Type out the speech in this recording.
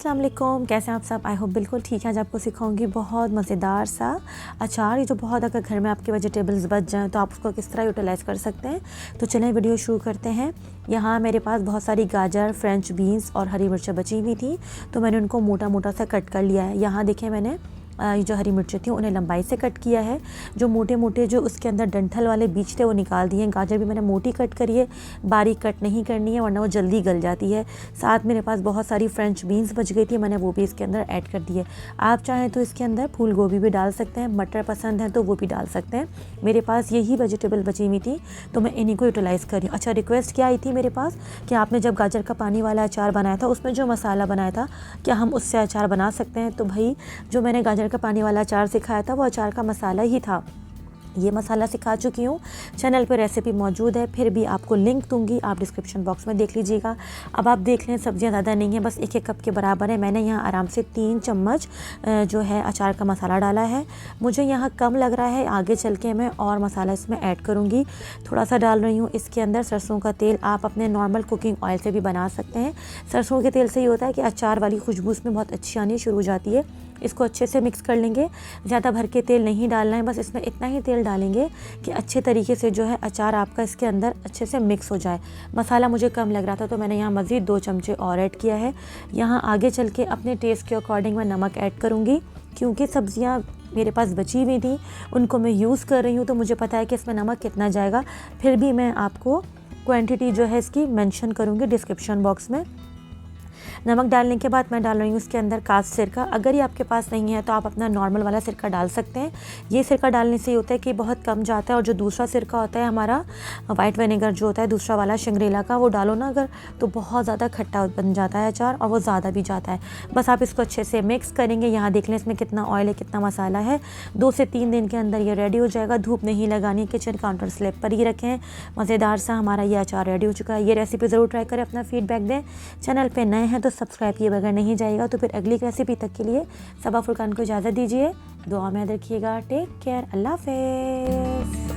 अस्सलाम वालेकुम, कैसे हैं आप सब। आई होप बिल्कुल ठीक है। आज आपको सिखाऊंगी बहुत मज़ेदार सा अचार। ये जो बहुत अगर घर में आपके वेजिटेबल्स बच जाएं तो आप उसको किस तरह यूटिलाइज़ कर सकते हैं। तो चलें वीडियो शुरू करते हैं। यहाँ मेरे पास बहुत सारी गाजर, फ्रेंच बीन्स और हरी मिर्चें बची हुई थी, तो मैंने उनको मोटा मोटा सा कट कर लिया है। यहाँ देखें मैंने ये जो हरी मिर्चें थी उन्हें लंबाई से कट किया है। जो मोटे मोटे जो उसके अंदर डंठल वाले बीज थे वो निकाल दिए हैं। गाजर भी मैंने मोटी कट करी है, बारीक कट नहीं करनी है वरना वो जल्दी गल जाती है। साथ मेरे पास बहुत सारी फ्रेंच बीन्स बच गई थी, मैंने वो भी इसके अंदर ऐड कर दी है। आप चाहें तो इसके अंदर फूल गोभी भी डाल सकते हैं, मटर पसंद है तो वो भी डाल सकते हैं। मेरे पास यही वेजिटेबल बची हुई थी तो मैं इन्हीं को यूटिलाइज़ कर रही हूँ। अच्छा, रिक्वेस्ट क्या आई थी मेरे पास कि आपने जब गाजर का पानी वाला अचार बनाया था उसमें जो मसाला बनाया था क्या हम उससे अचार बना सकते हैं। तो भाई जो मैंने गाजर का पानी वाला अचार सिखाया था वो अचार का मसाला ही था। ये मसाला सिखा चुकी हूँ, चैनल पर रेसिपी मौजूद है, फिर भी आपको लिंक दूंगी, आप डिस्क्रिप्शन बॉक्स में देख लीजिएगा। अब आप देख लें सब्जियाँ ज़्यादा नहीं है, बस 1-1 कप के बराबर है। मैंने यहाँ आराम से 3 चम्मच जो है अचार का मसाला डाला है। मुझे यहाँ कम लग रहा है, आगे चल के मैं और मसाला इसमें ऐड करूँगी। थोड़ा सा डाल रही हूँ इसके अंदर सरसों का तेल। आप अपने नॉर्मल कुकिंग ऑयल से भी बना सकते हैं। सरसों के तेल से ये होता है कि अचार वाली खुशबू इसमें बहुत अच्छी आनी शुरू हो जाती है। इसको अच्छे से मिक्स कर लेंगे। ज़्यादा भर के तेल नहीं डालना है, बस इसमें इतना ही तेल डालेंगे कि अच्छे तरीके से जो है अचार आपका इसके अंदर अच्छे से मिक्स हो जाए। मसाला मुझे कम लग रहा था तो मैंने यहाँ मज़ीद 2 चमचे और ऐड किया है। यहाँ आगे चल के अपने टेस्ट के अकॉर्डिंग मैं नमक ऐड करूँगी, क्योंकि सब्ज़ियाँ मेरे पास बची हुई थी उनको मैं यूज़ कर रही हूँ तो मुझे पता है कि इसमें नमक कितना जाएगा। फिर भी मैं आपको क्वांटिटी जो है इसकी मेंशन करूँगी डिस्क्रिप्शन बॉक्स में। नमक डालने के बाद मैं डाल रही हूँ उसके अंदर कास्ट सिरका। अगर ये आपके पास नहीं है तो आप अपना नॉर्मल वाला सिरका डाल सकते हैं। ये सिरका डालने से ये होता है कि बहुत कम जाता है, और जो दूसरा सिरका होता है हमारा वाइट विनेगर जो होता है दूसरा वाला शंग्रीला का, वो डालो ना अगर तो बहुत ज़्यादा खट्टा बन जाता है अचार और वो ज़्यादा भी जाता है। बस आप इसको अच्छे से मिक्स करेंगे। यहाँ देख लें इसमें कितना ऑयल है, कितना मसाला है। 2 से 3 दिन के अंदर ये रेडी हो जाएगा। धूप नहीं लगानी, किचन काउंटर स्लैब पर ही रखें। मज़ेदार सा हमारा ये अचार रेडी हो चुका है। ये रेसिपी ज़रूर ट्राई करें, अपना फीडबैक दें। चैनल पर नए हैं तो सब्सक्राइब किए बगैर नहीं जाएगा। तो फिर अगली रेसिपी तक के लिए सबा फुरकान को इजाज़त दीजिए। दुआ में याद रखिएगा। टेक केयर, अल्लाह हाफ़िज़।